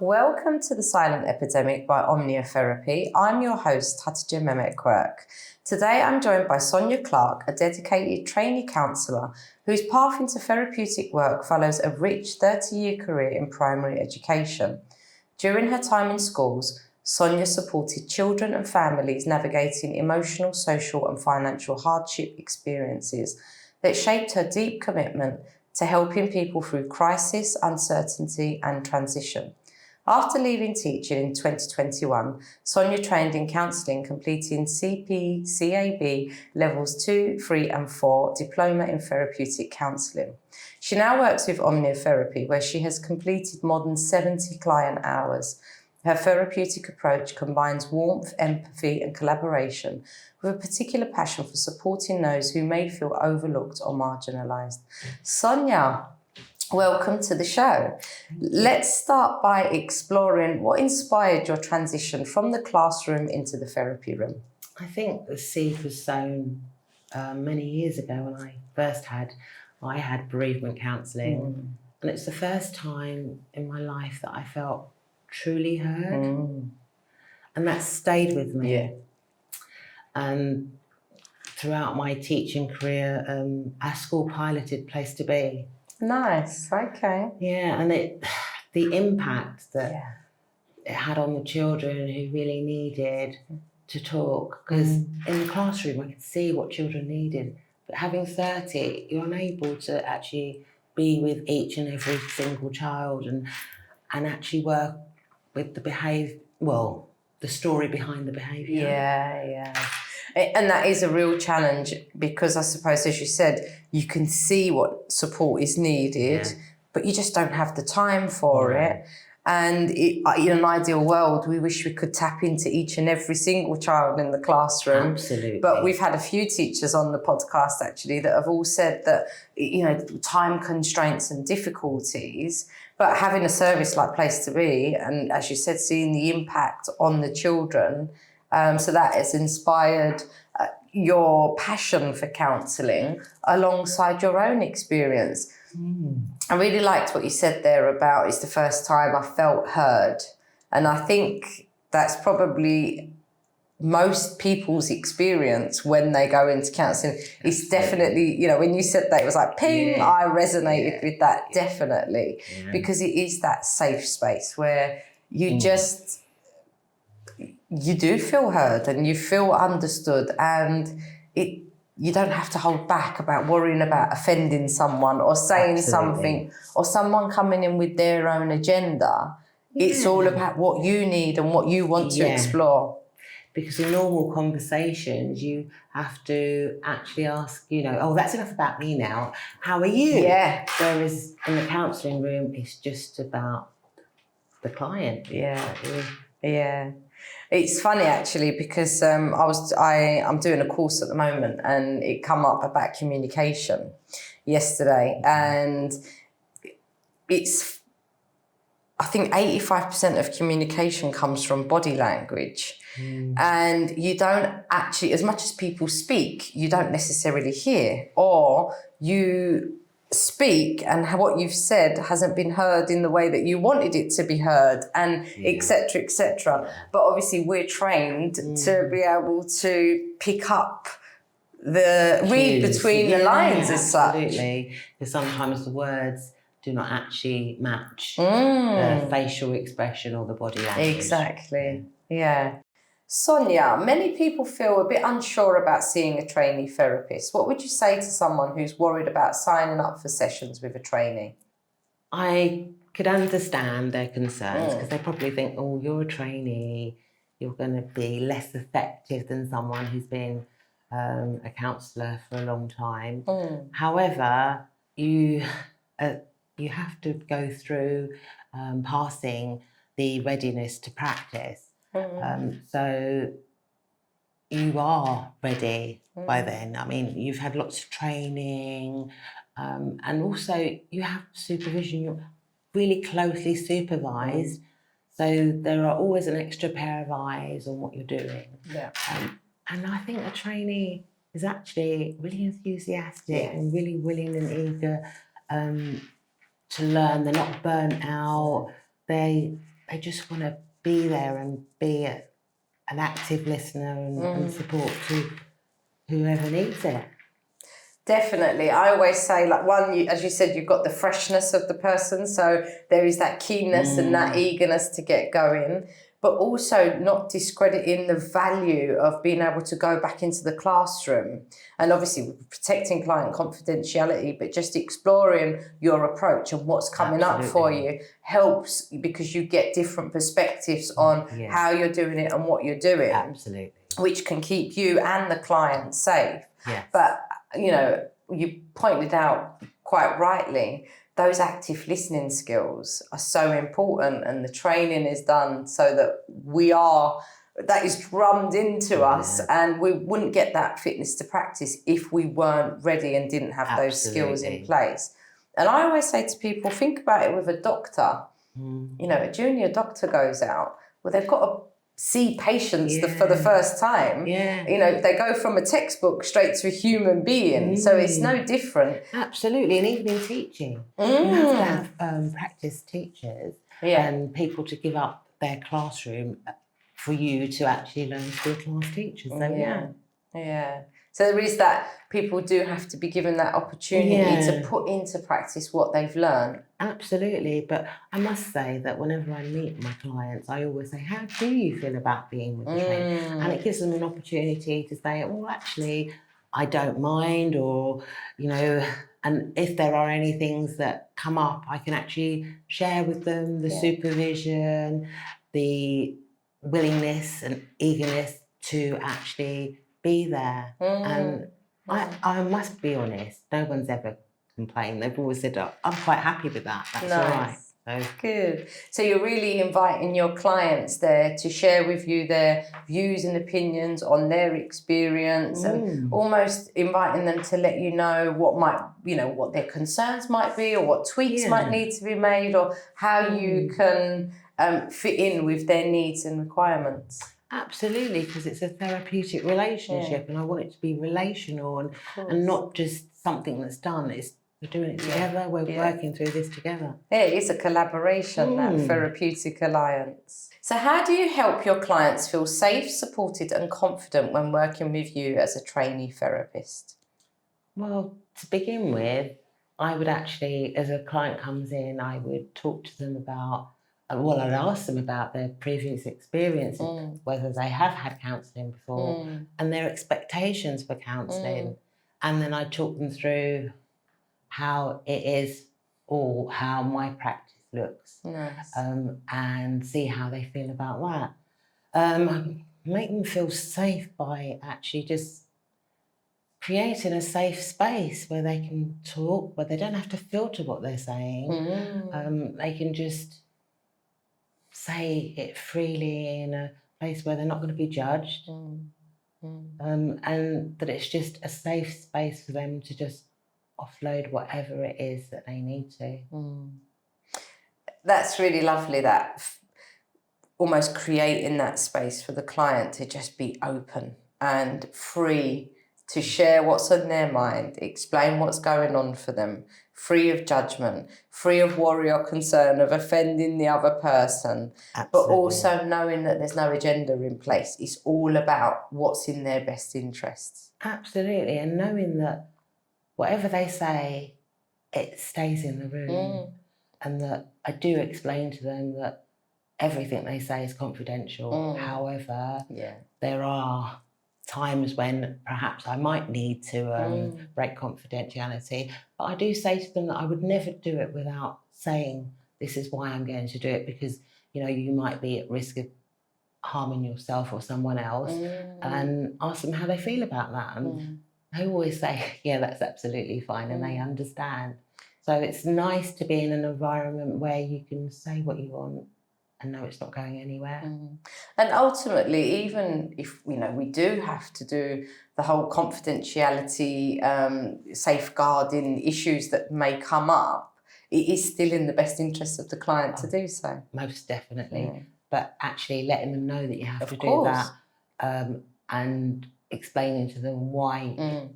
Welcome to the Silent Epidemic by Omnia Therapy. I'm your host, Hatice Mehmet-Quirk. Today I'm joined by Sonia Clarke, a dedicated trainee counsellor whose path into therapeutic work follows a rich 30-year career in primary education. During her time in schools, Sonia supported children and families navigating emotional, social and financial hardship experiences that shaped her deep commitment to helping people through crisis, uncertainty and transition. After leaving teaching in 2021, Sonia trained in counselling, completing CP/CAB levels 2, 3 and 4 Diploma in Therapeutic Counselling. She now works with Omnia Therapy, where she has completed more than 70 client hours. Her therapeutic approach combines warmth, empathy and collaboration with a particular passion for supporting those who may feel overlooked or marginalised. Sonia, welcome to the show. Let's start by exploring what inspired your transition from the classroom into the therapy room. I think the seed was sown many years ago when I had bereavement counselling. And it's the first time in my life that I felt truly heard. And that stayed with me. Yeah. And throughout my teaching career, our school piloted Place to Be. Nice, okay. Yeah, and the impact that it had on the children who really needed to talk, because in the classroom I could see what children needed, but having 30, you're unable to actually be with each and every single child and actually work with the story behind the behaviour. Yeah. And that is a real challenge because I suppose, as you said, you can see what support is needed, but you just don't have the time for it. And in an ideal world, we wish we could tap into each and every single child in the classroom. Absolutely. But we've had a few teachers on the podcast actually that have all said that, time constraints and difficulties, but having a service like Place to Be, and as you said, seeing the impact on the children, so that has inspired your passion for counselling alongside your own experience. I really liked what you said there about it's the first time I felt heard. And I think that's probably most people's experience when they go into counselling. It's definitely, when you said that, it was like, ping, I resonated with that, definitely. Because it is that safe space where you you do feel heard and you feel understood, and you don't have to hold back about worrying about offending someone or saying something or someone coming in with their own agenda. It's all about what you need and what you want to explore. Because in normal conversations, you have to actually ask, that's enough about me now. How are you? Yeah. Whereas in the counselling room, it's just about the client. Yeah. It's funny actually because I'm doing a course at the moment and it come up about communication yesterday, and I think 85% of communication comes from body language. And you don't actually, as much as people speak, you don't necessarily hear, or you speak and what you've said hasn't been heard in the way that you wanted it to be heard, and etc. But obviously we're trained to be able to pick up read between the lines as such. Absolutely, because sometimes the words do not actually match the facial expression or the body language. Exactly, Sonia, many people feel a bit unsure about seeing a trainee therapist. What would you say to someone who's worried about signing up for sessions with a trainee? I could understand their concerns because they probably think, you're a trainee, you're going to be less effective than someone who's been a counsellor for a long time. However, you have to go through passing the readiness to practice. So you are ready by then. I mean, you've had lots of training, and also you have supervision. You're really closely supervised, so there are always an extra pair of eyes on what you're doing. And I think a trainee is actually really enthusiastic and really willing and eager to learn. They're not burnt out. They they just want to be there and be an active listener and support to whoever needs it. Definitely. I always say, like, as you said, you've got the freshness of the person, so there is that keenness and that eagerness to get going, but also not discrediting the value of being able to go back into the classroom, and obviously protecting client confidentiality, but just exploring your approach and what's coming up for you helps, because you get different perspectives on how you're doing it and what you're doing. Absolutely. Which can keep you and the client safe. Yes. But, you know, you pointed out quite rightly, those active listening skills are so important, and the training is done so that that is drummed into us, and we wouldn't get that fitness to practice if we weren't ready and didn't have those skills in place. And I always say to people, think about it with a doctor. You know, a junior doctor goes out, well, they've got to see patients for the first time. You know, they go from a textbook straight to a human being, so it's no different. Absolutely, and even in teaching, you have to have practice teachers and people to give up their classroom for you to actually learn to be a class teacher. So So there is that, people do have to be given that opportunity to put into practice what they've learned. Absolutely, but I must say that whenever I meet my clients, I always say, how do you feel about being with the trainer? And it gives them an opportunity to say, well, actually, I don't mind, or, you know, and if there are any things that come up, I can actually share with them the supervision, the willingness and eagerness to actually be there. And I must be honest, no one's ever complained. They've always said, oh, I'm quite happy with that. That's all right. So. Good. So you're really inviting your clients there to share with you their views and opinions on their experience, and almost inviting them to let you know what their concerns might be, or what tweaks might need to be made, or how you can fit in with their needs and requirements. Absolutely, because it's a therapeutic relationship, and I want it to be relational and not just something that's done. We're doing it together, we're working through this together. Yeah, it is a collaboration, that therapeutic alliance. So how do you help your clients feel safe, supported and confident when working with you as a trainee therapist? Well, to begin with, I would actually, as a client comes in, I would talk to them about, I'd ask them about their previous experiences, whether they have had counselling before, and their expectations for counselling. And then I'd talk them through how it is, or how my practice looks, and see how they feel about that. Make them feel safe by actually just creating a safe space where they can talk, where they don't have to filter what they're saying. They can just say it freely in a place where they're not going to be judged, and that it's just a safe space for them to just offload whatever it is that they need to. That's really lovely, that almost creating that space for the client to just be open and free to share what's on their mind, explain what's going on for them, free of judgment, free of worry or concern of offending the other person. Absolutely. But also knowing that there's no agenda in place. It's all about what's in their best interests. Absolutely, and knowing that whatever they say, it stays in the room, and that I do explain to them that everything they say is confidential. However, there are times when perhaps I might need to break confidentiality, but I do say to them that I would never do it without saying, this is why I'm going to do it, because, you know, you might be at risk of harming yourself or someone else, and ask them how they feel about that. And they always say, yeah, that's absolutely fine, and they understand. So it's nice to be in an environment where you can say what you want and know it's not going anywhere. And ultimately, even if, you know, we do have to do the whole confidentiality, safeguarding issues that may come up, it is still in the best interest of the client to do so. Most definitely. But actually letting them know that you have to do that, and explaining to them why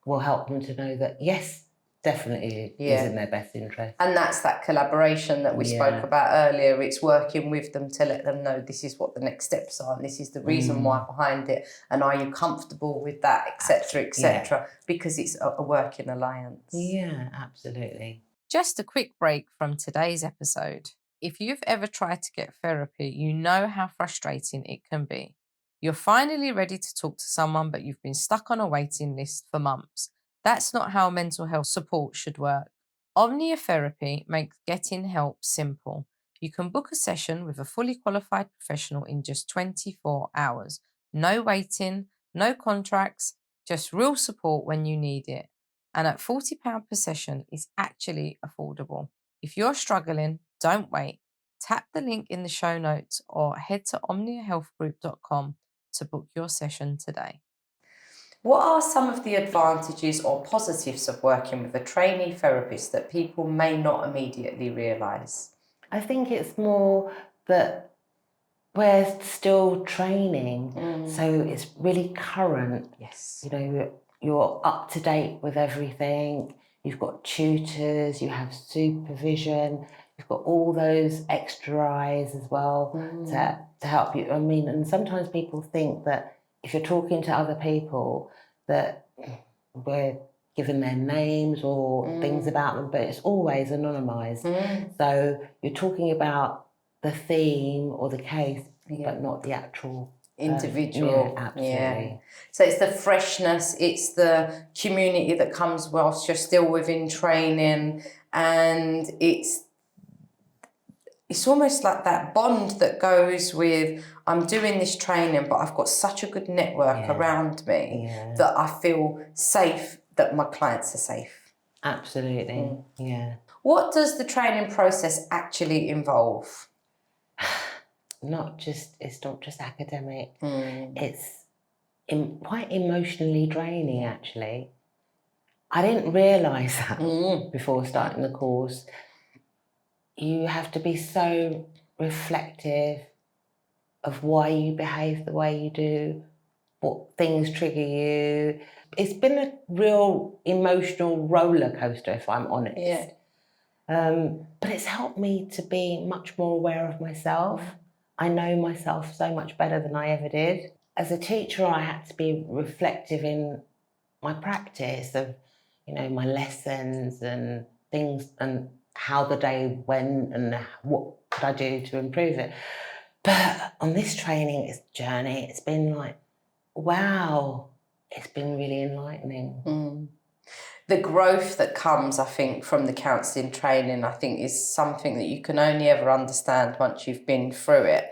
will help them to know that, yes, definitely Yeah. is in their best interest. And that's that collaboration that we spoke about earlier. It's working with them to let them know this is what the next steps are and this is the reason why behind it, and are you comfortable with that, etc., etc., because it's a working alliance. Yeah, absolutely. Just a quick break from today's episode. If you've ever tried to get therapy, you know how frustrating it can be. You're finally ready to talk to someone, but you've been stuck on a waiting list for months. That's not how mental health support should work. Omnia Therapy makes getting help simple. You can book a session with a fully qualified professional in just 24 hours. No waiting, no contracts, just real support when you need it. And at £40 per session is actually affordable. If you're struggling, don't wait. Tap the link in the show notes or head to omniahealthgroup.com to book your session today. What are some of the advantages or positives of working with a trainee therapist that people may not immediately realise? I think it's more that we're still training, so it's really current. Yes. You know, you're up to date with everything. You've got tutors, you have supervision, you've got all those extra eyes as well to help you. I mean, and sometimes people think that if you're talking to other people that we're given their names or things about them, but it's always anonymised. So you're talking about the theme or the case, but not the actual individual. Absolutely. Yeah. So it's the freshness, it's the community that comes whilst you're still within training, and it's almost like that bond that goes with, I'm doing this training, but I've got such a good network around me that I feel safe, that my clients are safe. Absolutely. Yeah. What does the training process actually involve? It's not just academic. It's quite emotionally draining, actually. I didn't realise that before starting the course. You have to be so reflective of why you behave the way you do, what things trigger you. It's been a real emotional roller coaster, if I'm honest. Yeah. But it's helped me to be much more aware of myself. I know myself so much better than I ever did. As a teacher, I had to be reflective in my practice of, you know, my lessons and things and how the day went and what could I do to improve it. But on this training, it's journey, it's been like, wow, it's been really enlightening. The growth that comes, I think, from the counselling training, I think is something that you can only ever understand once you've been through it.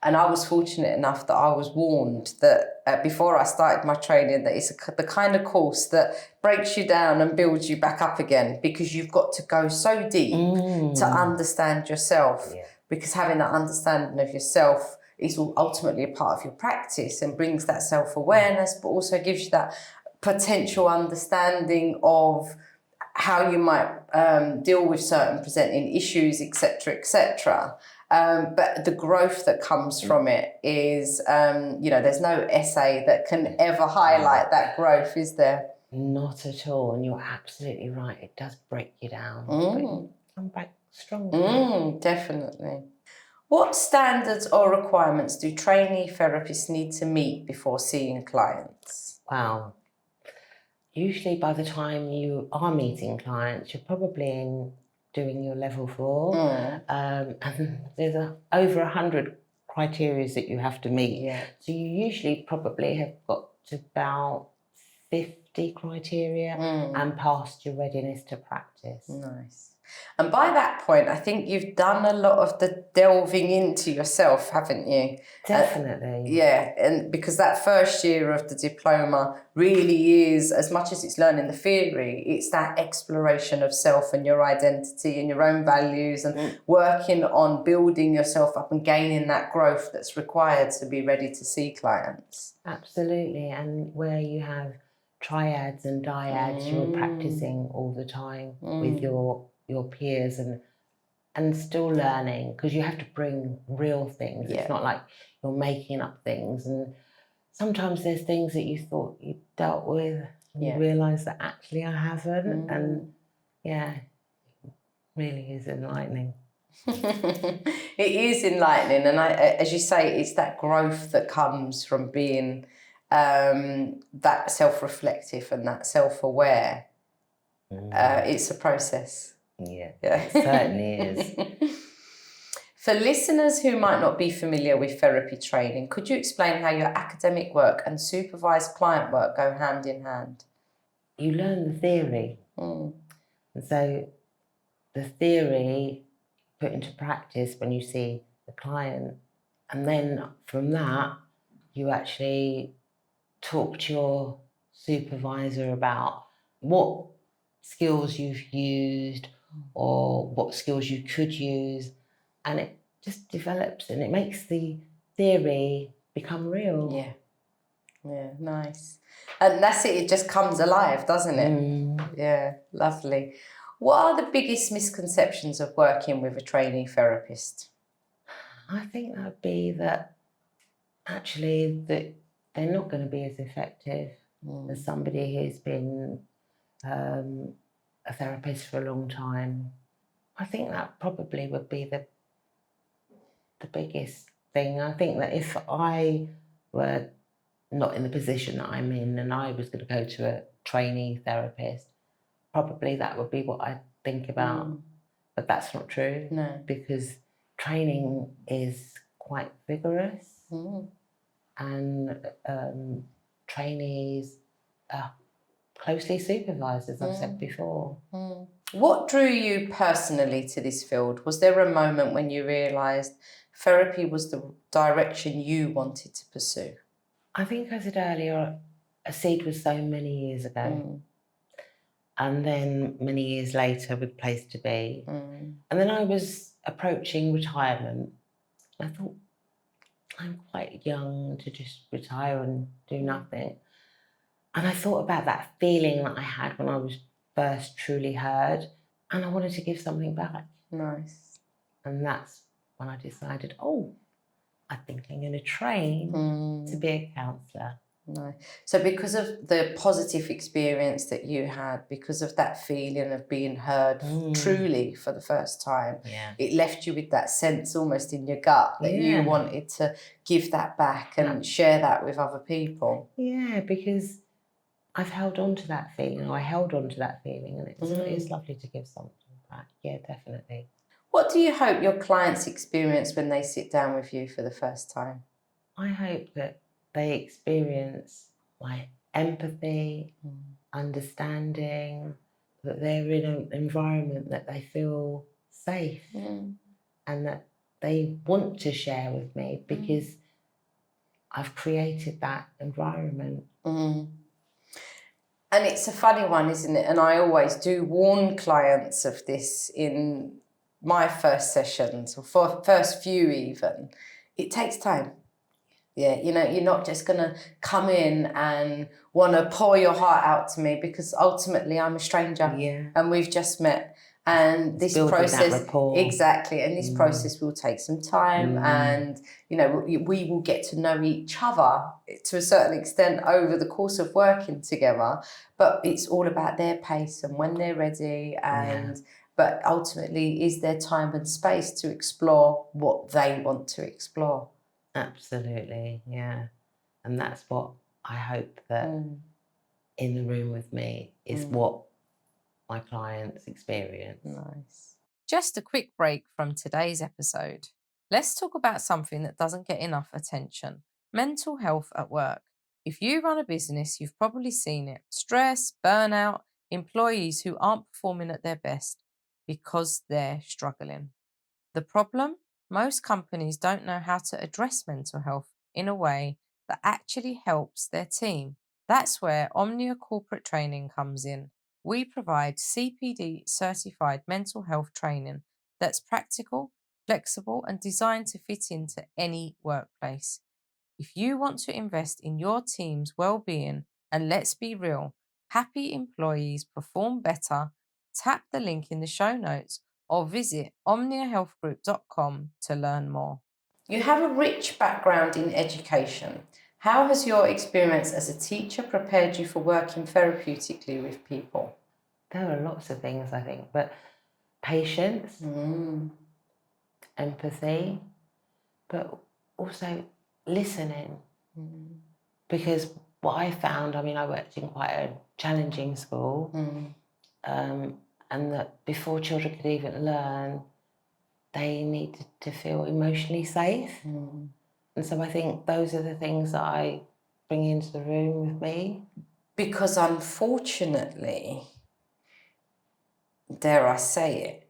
And I was fortunate enough that I was warned that before I started my training, that it's the kind of course that breaks you down and builds you back up again, because you've got to go so deep to understand yourself. Yeah. Because having that understanding of yourself is ultimately a part of your practice and brings that self-awareness, but also gives you that potential understanding of how you might deal with certain presenting issues, etc., etc. But the growth that comes from it is, there's no essay that can ever highlight that growth, is there? Not at all, and you're absolutely right. It does break you down, but you come back stronger. Definitely. What standards or requirements do trainee therapists need to meet before seeing clients? Wow. Usually by the time you are meeting clients, you're probably doing your level 4. And there's over 100 criteria that you have to meet. Yeah. So you usually probably have got to about 50 criteria and passed your readiness to practice. Nice. And by that point, I think you've done a lot of the delving into yourself, haven't you? Definitely. Yeah, and because that first year of the diploma really is, as much as it's learning the theory, it's that exploration of self and your identity and your own values and working on building yourself up and gaining that growth that's required to be ready to see clients. Absolutely, and where you have triads and dyads, you're practicing all the time with your peers and still learning, because you have to bring real things. Yeah. It's not like you're making up things, and sometimes there's things that you thought you dealt with and you realise that actually I haven't, and yeah, really is enlightening. It is enlightening, and as you say, it's that growth that comes from being that self-reflective and that self-aware. It's a process. Yeah, Yeah. it certainly is. For listeners who might not be familiar with therapy training, could you explain how your academic work and supervised client work go hand in hand? You learn the theory, and so the theory put into practice when you see the client, and then from that you actually talk to your supervisor about what skills you've used or what skills you could use, and it just develops and it makes the theory become real. Yeah, nice. And that's it, it just comes alive, doesn't it? Yeah, lovely. What are the biggest misconceptions of working with a trainee therapist? I think that would be that actually that they're not going to be as effective as somebody who's been a therapist for a long time. I think that probably would be the biggest thing. I think that if I were not in the position that I'm in and I was going to go to a trainee therapist, probably that would be what I'd think about. But that's not true. No. Because training is quite vigorous and trainees are closely supervised, as I've said before. What drew you personally to this field? Was there a moment when you realised therapy was the direction you wanted to pursue? I think I said earlier, a seed was sown many years ago. And then many years later with Place to Be. And then I was approaching retirement. I thought, I'm quite young to just retire and do nothing. And I thought about that feeling that I had when I was first truly heard, and I wanted to give something back. Nice. And that's when I decided, I think I'm going to train to be a counsellor. No. So because of the positive experience that you had, because of that feeling of being heard truly for the first time, it left you with that sense almost in your gut that you wanted to give that back and share that with other people. Yeah, because I've held on to that feeling, or I held on to that feeling, and it's lovely to give something back. Yeah, definitely. What do you hope your clients experience when they sit down with you for the first time? I hope that they experience empathy, understanding, that they're in an environment that they feel safe and that they want to share with me because I've created that environment. And it's a funny one, isn't it? And I always do warn clients of this in my first sessions, or for first few even. It takes time. Yeah, you're not just going to come in and want to pour your heart out to me because ultimately I'm a stranger and we've just met. And this process, exactly, and this process will take some time, and we will get to know each other to a certain extent over the course of working together. But it's all about their pace and when they're ready, and but ultimately, is there time and space to explore what they want to explore? Absolutely, yeah, and that's what I hope that in the room with me is what my clients experience. Nice. Just a quick break from today's episode. Let's talk about something that doesn't get enough attention: mental health at work. If you run a business, you've probably seen it: stress, burnout, employees who aren't performing at their best because they're struggling. The problem? Most companies don't know how to address mental health in a way that actually helps their team. That's where Omnia Corporate Training comes in. We provide CPD certified mental health training that's practical, flexible, and designed to fit into any workplace. If you want to invest in your team's well-being, and let's be real, happy employees perform better, tap the link in the show notes or visit omniahealthgroup.com to learn more. You have a rich background in education. How has your experience as a teacher prepared you for working therapeutically with people? There are lots of things, I think, but patience, empathy, but also listening. Because what I found, I mean, I worked in quite a challenging school, and that before children could even learn, they needed to feel emotionally safe. And so I think those are the things that I bring into the room with me. Because unfortunately, dare I say it,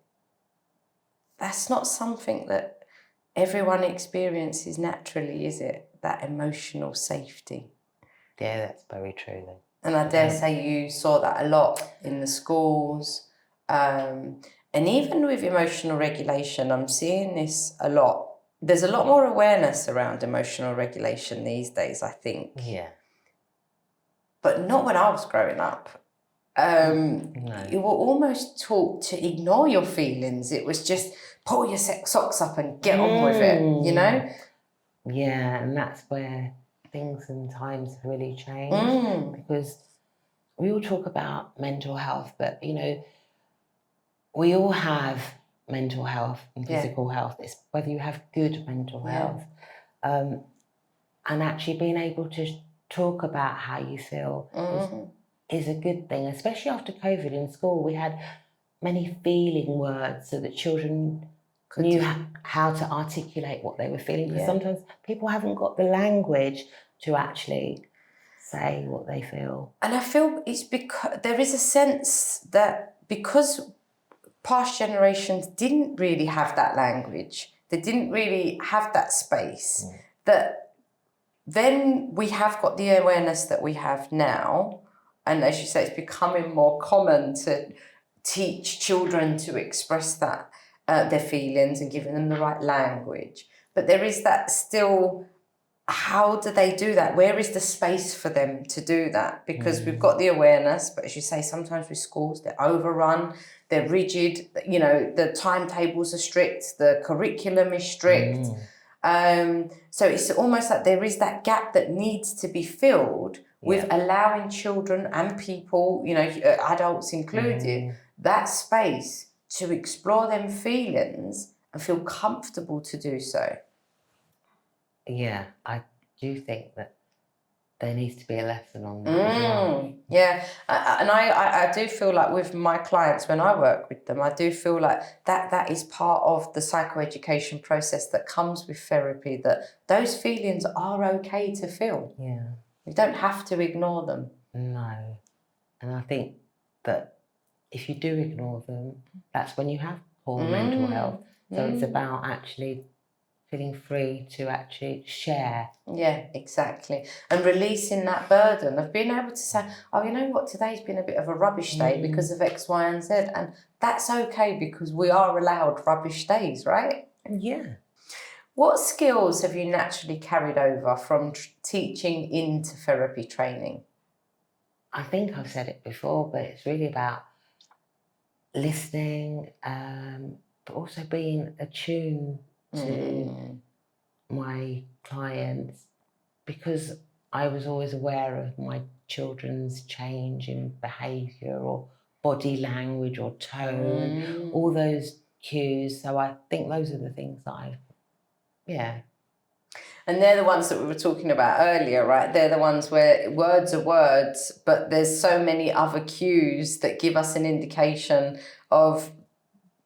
that's not something that everyone experiences naturally, is it? That emotional safety. Yeah, that's very true then. And I dare say you saw that a lot in the schools. And even with emotional regulation, I'm seeing this a lot. There's a lot more awareness around emotional regulation these days, I think. Yeah. But not when I was growing up. No. You were almost taught to ignore your feelings. It was just pull your socks up and get on with it, you know? Yeah, and that's where things and times have really changed, because we all talk about mental health, but, you know, we all have mental health and physical health. It's whether you have good mental health. And actually being able to talk about how you feel is a good thing, especially after COVID in school. We had many feeling words so that children knew how to articulate what they were feeling, because sometimes people haven't got the language to actually say what they feel. And I feel it's because there is a sense that because past generations didn't really have that language, they didn't really have that space, that then we have got the awareness that we have now. And as you say, it's becoming more common to teach children to express that, their feelings, and giving them the right language. But there is that still, how do they do that? Where is the space for them to do that? Because we've got the awareness, but as you say, sometimes with schools, they're overrun, they're rigid, you know, the timetables are strict, the curriculum is strict. So it's almost like there is that gap that needs to be filled with allowing children and people, you know, adults included, that space to explore them feelings and feel comfortable to do so. Yeah, I do think that there needs to be a lesson on that as well. Yeah, and I do feel like with my clients, when I work with them, I do feel like that is part of the psychoeducation process that comes with therapy, that those feelings are okay to feel. Yeah. You don't have to ignore them. No. And I think that if you do ignore them, that's when you have poor mental health. So it's about actually feeling free to actually share. Yeah, exactly. And releasing that burden of being able to say, oh, you know what, today's been a bit of a rubbish day because of X, Y, and Z. And that's okay, because we are allowed rubbish days, right? Yeah. What skills have you naturally carried over from teaching into therapy training? I think I've said it before, but it's really about listening, but also being attuned to my clients, because I was always aware of my children's change in behaviour or body language or tone, all those cues. So I think those are the things that And they're the ones that we were talking about earlier, right? They're the ones where words are words, but there's so many other cues that give us an indication of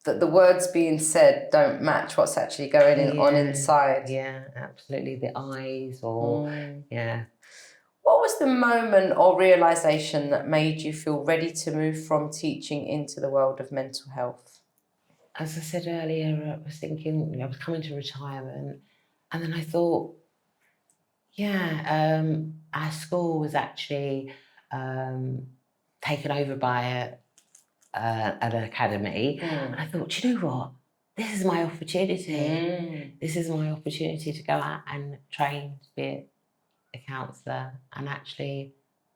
that the words being said don't match what's actually going on inside. Yeah, absolutely. The eyes or, What was the moment or realisation that made you feel ready to move from teaching into the world of mental health? As I said earlier, I was thinking, I was coming to retirement, and then I thought, our school was actually taken over by an academy. And I thought, you know what? This is my opportunity. This is my opportunity to go out and train to be a counsellor. And actually,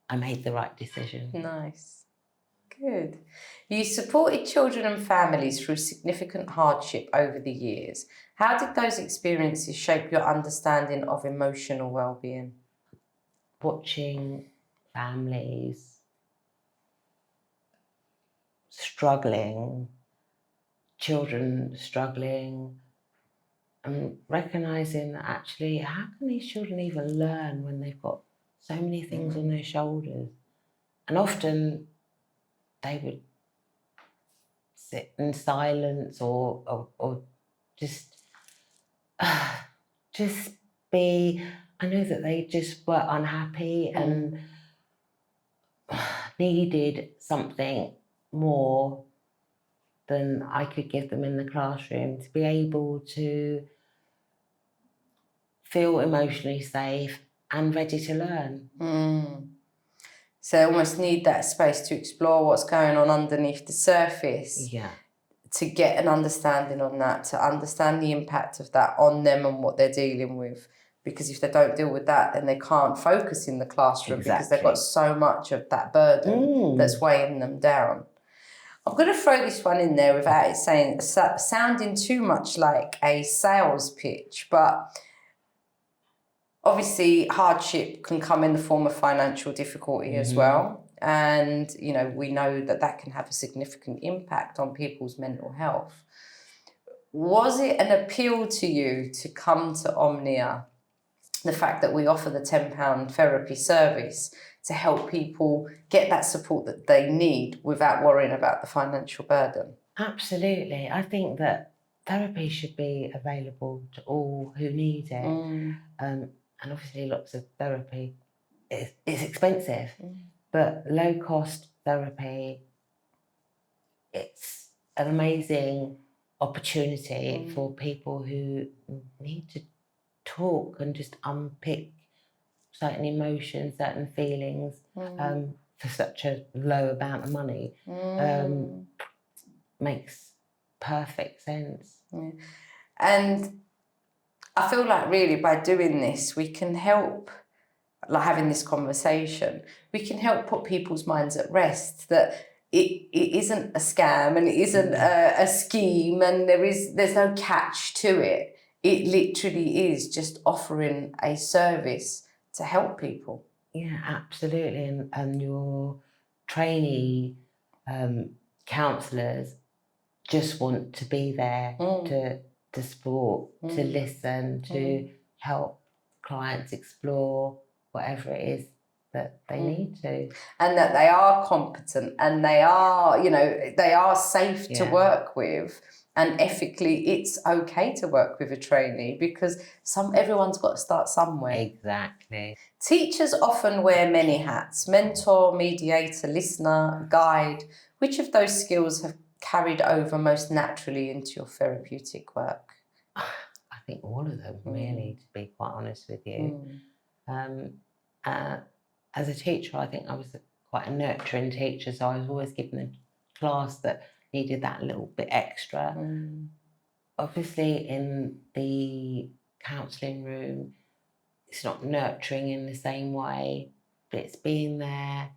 I made the right decision. Nice. Good. You supported children and families through significant hardship over the years. How did those experiences shape your understanding of emotional well-being? Watching families struggling, children struggling, and recognising that actually, how can these children even learn when they've got so many things on their shoulders? And often they would sit in silence or just be. I know that they just were unhappy and needed something more than I could give them in the classroom, to be able to feel emotionally safe and ready to learn. So they almost need that space to explore what's going on underneath the surface. Yeah. To get an understanding on that, to understand the impact of that on them and what they're dealing with. Because if they don't deal with that, then they can't focus in the classroom because they've got so much of that burden that's weighing them down. I'm going to throw this one in there without it sounding too much like a sales pitch, but obviously hardship can come in the form of financial difficulty as well. And, you know, we know that that can have a significant impact on people's mental health. Was it an appeal to you to come to Omnia, the fact that we offer the £10 therapy service to help people get that support that they need without worrying about the financial burden? Absolutely. I think that therapy should be available to all who need it. And obviously lots of therapy is expensive, but low-cost therapy, it's an amazing opportunity for people who need to talk and just unpick certain emotions, certain feelings for such a low amount of money. Makes perfect sense. And I feel like really by doing this, we can help, like having this conversation, we can help put people's minds at rest that it isn't a scam and it isn't a scheme and there's no catch to it. It literally is just offering a service to help people. Yeah, absolutely. And your trainee counsellors just want to be there to support, to listen, to help clients explore whatever it is that they need to. And that they are competent and they are, you know, they are safe to work with. And ethically, it's okay to work with a trainee because everyone's got to start somewhere. Exactly. Teachers often wear many hats: mentor, mediator, listener, guide. Which of those skills have carried over most naturally into your therapeutic work? I think all of them, really, to be quite honest with you. As a teacher, I think I was quite a nurturing teacher, so I was always given a class that needed that little bit extra. Obviously, in the counselling room, it's not nurturing in the same way, but it's being there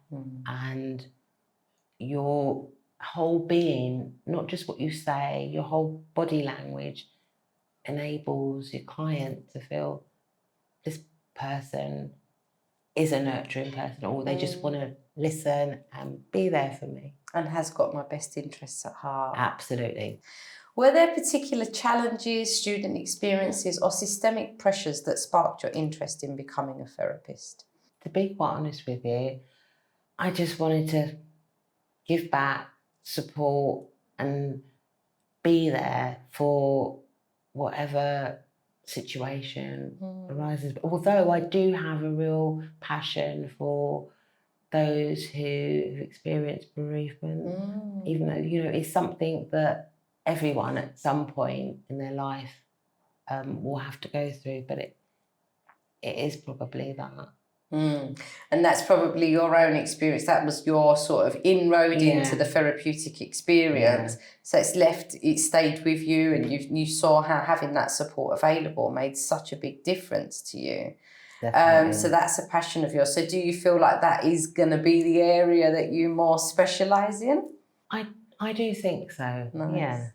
and your whole being, not just what you say, your whole body language enables your client to feel this person is a nurturing person, or they just want to listen and be there for me. And has got my best interests at heart. Absolutely. Were there particular challenges, student experiences, or systemic pressures that sparked your interest in becoming a therapist? To be quite honest with you, I just wanted to give back, support, and be there for whatever situation arises. Although I do have a real passion for those who experience bereavement, even though, you know, it's something that everyone at some point in their life will have to go through, but it is probably that. And that's probably your own experience. That was your sort of inroad into the therapeutic experience. So it stayed with you, and you saw how having that support available made such a big difference to you. So that's a passion of yours. So do you feel like that is going to be the area that you more specialise in? I do think so. Nice. Yeah.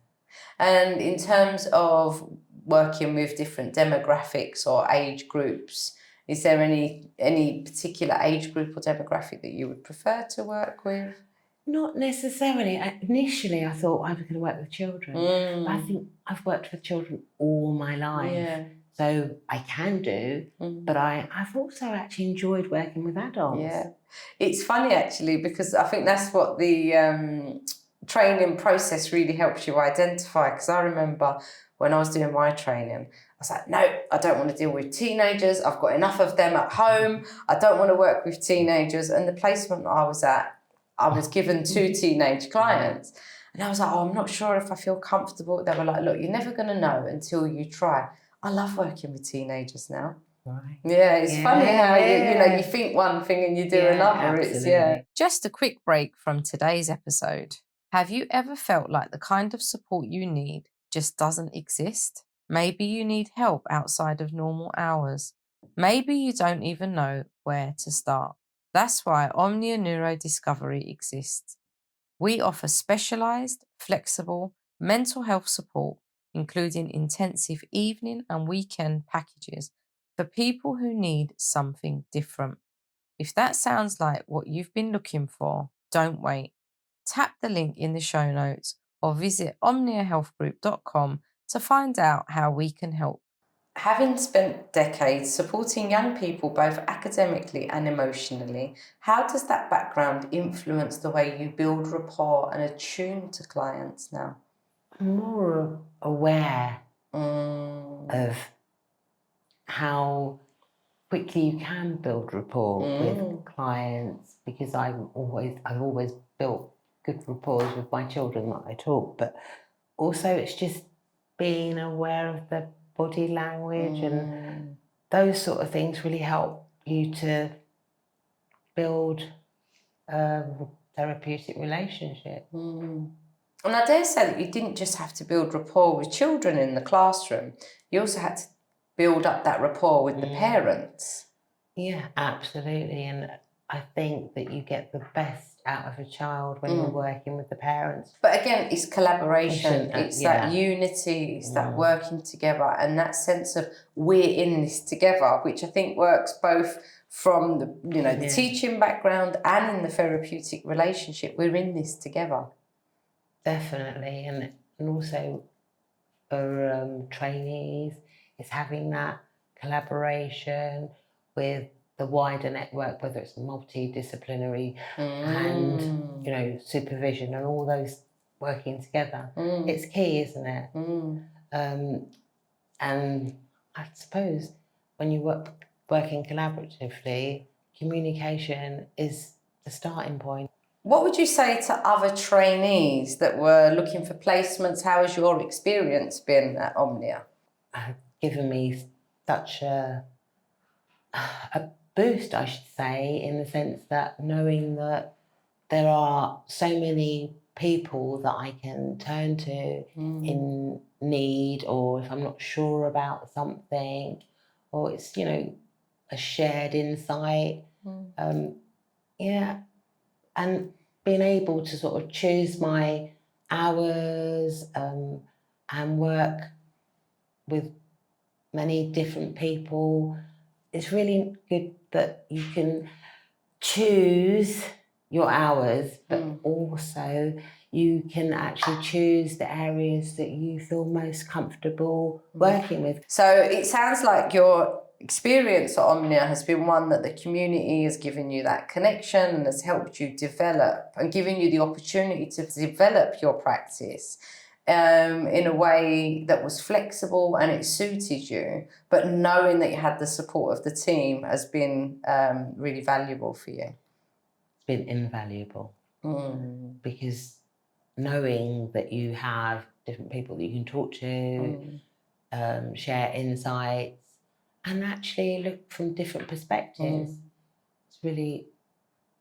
And in terms of working with different demographics or age groups, is there any particular age group or demographic that you would prefer to work with? Not necessarily. Initially, I thought I was going to work with children. But I think I've worked with children all my life. Yeah. So I can do, but I've also actually enjoyed working with adults. Yeah. It's funny, actually, because I think that's what the training process really helps you identify. Because I remember when I was doing my training, I was like, no, I don't want to deal with teenagers. I've got enough of them at home. I don't want to work with teenagers. And the placement I was at, I was given 2 teenage clients. And I was like, oh, I'm not sure if I feel comfortable. They were like, look, you're never going to know until you try. I love working with teenagers now. Right. Yeah, it's funny how you think one thing and you do another. Absolutely. Just a quick break from today's episode. Have you ever felt like the kind of support you need just doesn't exist? Maybe you need help outside of normal hours. Maybe you don't even know where to start. That's why Omnia Neurodiscovery exists. We offer specialized, flexible mental health support, including intensive evening and weekend packages for people who need something different. If that sounds like what you've been looking for, don't wait. Tap the link in the show notes or visit omniahealthgroup.com to find out how we can help. Having spent decades supporting young people both academically and emotionally, how does that background influence the way you build rapport and attune to clients now? I'm more aware of how quickly you can build rapport with clients, because I've always built good rapport with my children that I taught, but also it's just being aware of the body language and those sort of things really help you to build a therapeutic relationship. And I dare say that you didn't just have to build rapport with children in the classroom, you also had to build up that rapport with the parents. Yeah, absolutely. And I think that you get the best out of a child when you're working with the parents. But again, it's collaboration, it's that unity, it's that working together, and that sense of we're in this together, which I think works both from the teaching background and in the therapeutic relationship. We're in this together. Definitely. And also for trainees, it's having that collaboration with the wider network, whether it's multidisciplinary and supervision and all those working together. It's key, isn't it? And I suppose when you working collaboratively, communication is the starting point. What would you say to other trainees that were looking for placements? How has your experience been at Omnia? Given me such a boost, I should say, in the sense that knowing that there are so many people that I can turn to in need, or if I'm not sure about something, or it's, a shared insight. And being able to sort of choose my hours and work with many different people. It's really good that you can choose your hours, but also you can actually choose the areas that you feel most comfortable working with. So it sounds like your experience at Omnia has been one that the community has given you that connection and has helped you develop and given you the opportunity to develop your practice in a way that was flexible and it suited you, but knowing that you had the support of the team has been really valuable for you. It's been invaluable because knowing that you have different people that you can talk to, share insights, and actually look from different perspectives. It's really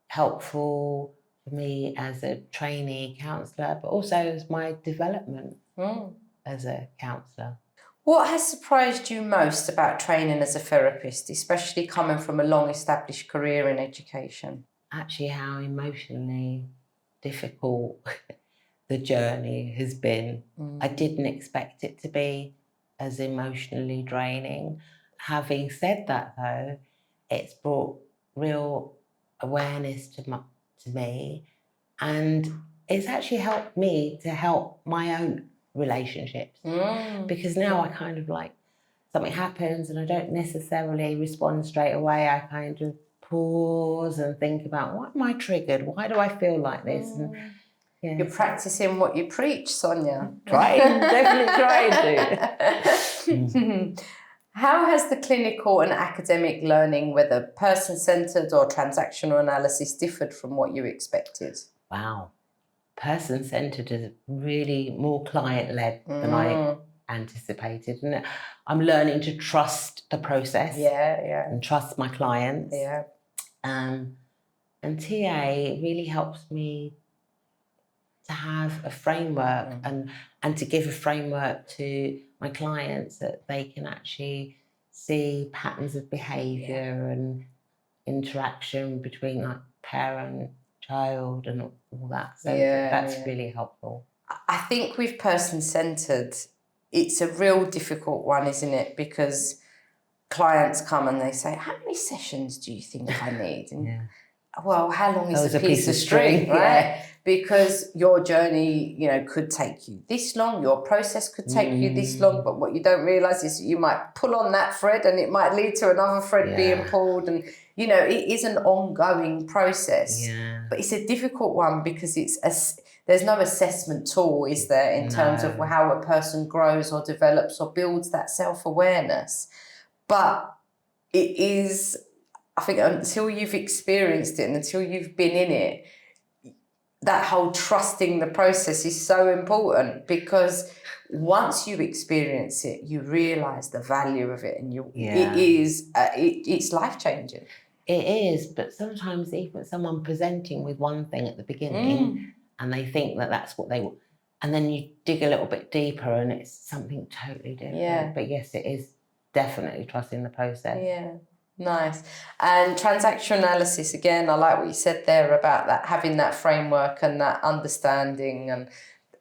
helpful for me as a trainee counsellor, but also as my development as a counsellor. What has surprised you most about training as a therapist, especially coming from a long-established career in education? Actually, how emotionally difficult the journey has been. I didn't expect it to be as emotionally draining. Having said that, though, it's brought real awareness to me And it's actually helped me to help my own relationships. Because now I kind of like, something happens and I don't necessarily respond straight away. I kind of pause and think about, what am I triggered? Why do I feel like this? And, yeah, You're practicing what you preach, Sonia. Definitely trying to. How has the clinical and academic learning, whether person-centred or transactional analysis, differed from what you expected? Wow. Person-centred is really more client-led than I anticipated. And I'm learning to trust the process. And trust my clients. And TA really helps me to have a framework and to give a framework to my clients that they can actually see patterns of behaviour and interaction between like parent, child and all that. So that's really helpful. I think with person-centred, it's a real difficult one, isn't it? Because clients come and they say, how many sessions do you think I need? And well, how long is a piece of string, right? Because your journey, you know, could take you this long, your process could take you this long, but what you don't realise is you might pull on that thread and it might lead to another thread being pulled, and, you know, it is an ongoing process. But it's a difficult one because there's no assessment tool, is there, in terms of how a person grows or develops or builds that self-awareness. But it is, I think, until you've experienced it and until you've been in it, that whole trusting the process is so important, because once you experience it, you realise the value of it, and it's life-changing. It is, but sometimes even someone presenting with one thing at the beginning and they think that that's what they want, and then you dig a little bit deeper and it's something totally different. But yes, it is definitely trusting the process. Nice. And transactional analysis, again, I like what you said there about that, having that framework and that understanding and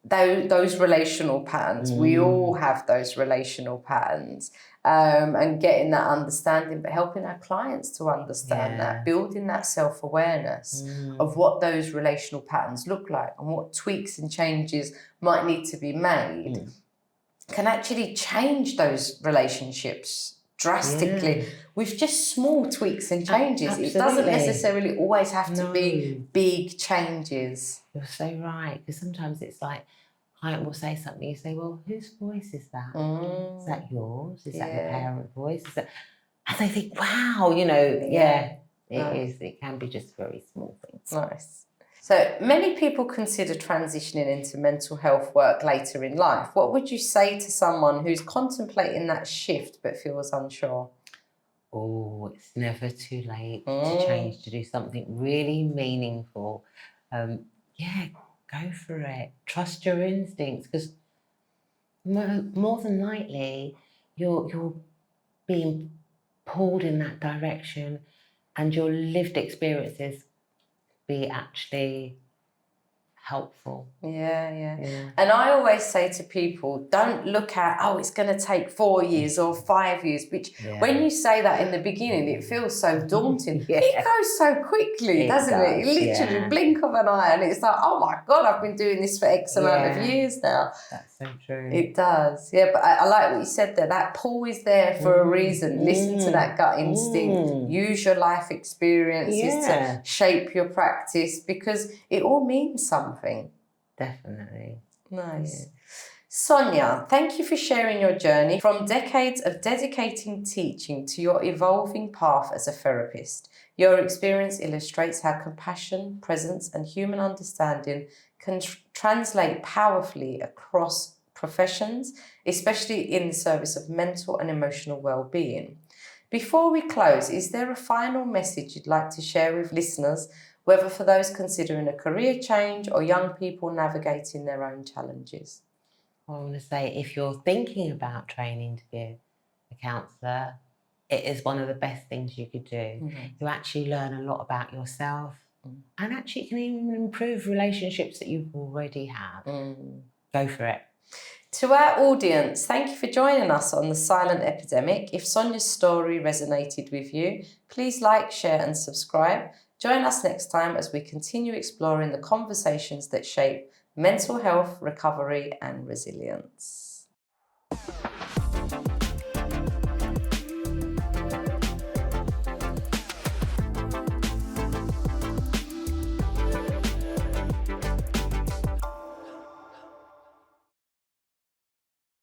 those relational patterns. We all have those relational patterns, and getting that understanding, but helping our clients to understand that, building that self-awareness of what those relational patterns look like and what tweaks and changes might need to be made can actually change those relationships drastically with just small tweaks and changes. Absolutely. It doesn't necessarily always have to be big changes. You're so right, because sometimes it's like a client will say something, you say, well, whose voice is that? Is that yours? Is that the parent voice? Is that... And they think, wow, you know, it is. It can be just very small things. Nice. So many people consider transitioning into mental health work later in life. What would you say to someone who's contemplating that shift but feels unsure? Oh, it's never too late to change, to do something really meaningful. Go for it. Trust your instincts, because more than likely you're being pulled in that direction, and your lived experiences be actually helpful. And I always say to people, don't look at, it's going to take 4 years or 5 years, which when you say that in the beginning, it feels so daunting. It goes so quickly, doesn't it? You literally blink of an eye and it's like, oh my God, I've been doing this for X amount of years now. That's so true. It does. But I like what you said there. That pull is there for a reason. Listen to that gut instinct. Use your life experiences to shape your practice, because it all means something. Definitely. Nice. Sonia, thank you for sharing your journey from decades of dedicating teaching to your evolving path as a therapist. Your experience illustrates how compassion, presence, and human understanding can translate powerfully across professions, especially in the service of mental and emotional well-being. Before we close, is there a final message you'd like to share with listeners, whether for those considering a career change or young people navigating their own challenges? I want to say, if you're thinking about training to be a counsellor, it is one of the best things you could do. You actually learn a lot about yourself, and actually can even improve relationships that you already have. Go for it. To our audience, thank you for joining us on the Silent Epidemic. If Sonia's story resonated with you, please like, share and subscribe. Join us next time as we continue exploring the conversations that shape mental health, recovery, and resilience.